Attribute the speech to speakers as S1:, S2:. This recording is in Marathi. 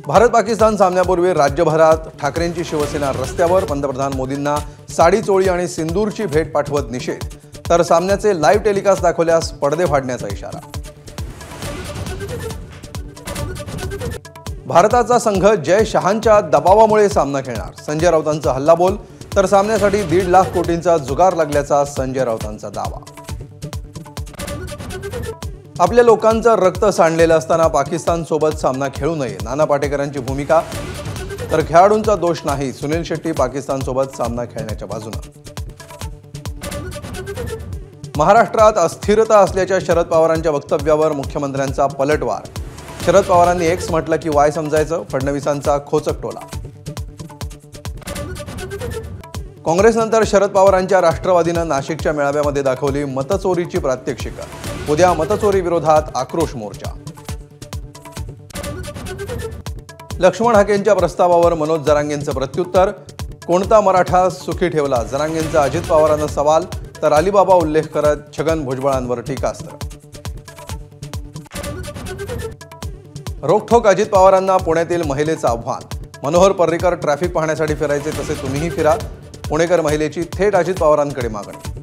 S1: भारत पाकिस्तान सामन्यापूर्वी राज्यभरात ठाकरेंची शिवसेना रस्त्यावर, पंतप्रधान मोदींना साडी चोळी आणि सिंदूरची भेट पाठवत निषेध, तर सामन्याचे लाईव्ह टेलिकास्ट दाखवल्यास पडदे फाडण्याचा इशारा। भारताचा संघ जय शहांच्या दबावामुळे सामना खेळणार, संजय राऊतांचा हल्लाबोल, तर सामन्यासाठी 1.5 लाख कोटींचा जुगार लागल्याचा संजय राऊतांचा दावा। आपल्या लोकांचं रक्त सांडलेलं असताना पाकिस्तान सोबत सामना खेळू नये, नाना पाटेकरांची भूमिका, तर खेळाडूंचा दोष नाही, सुनील शेट्टी पाकिस्तान सोबत सामना खेळण्याच्या बाजूने। महाराष्ट्रात अस्थिरता असल्याच्या शरद पवारांच्या वक्तव्यावर मुख्यमंत्र्यांचा पलटवार, शरद पवारांनी एक्स म्हटलं की वाय समजायचं, फडणवीसांचा खोचक टोला। काँग्रेसनंतर शरद पवारांच्या राष्ट्रवादीनं नाशिकच्या मेळाव्यामध्ये दाखवली मतचोरीची प्रात्यक्षिकं, उद्या मतचोरी विरोधात आक्रोश मोर्चा। लक्ष्मण हाकेंच्या प्रस्तावावर मनोज जरांगेंचं प्रत्युत्तर, कोणता मराठा सुखी ठेवला, जरांगेंचा अजित पवारांना सवाल, तर अलिबाबा उल्लेख करत छगन भुजबळांवर टीकास्त्र। रोखठोक अजित पवारांना पुण्यातील महिलेचं आव्हान, मनोहर पर्रीकर ट्रॅफिक पाहण्यासाठी फिरायचे तसे तुम्हीही फिरा, पुणेकर महिलेची थेट अजित पवारांकडे मागणी।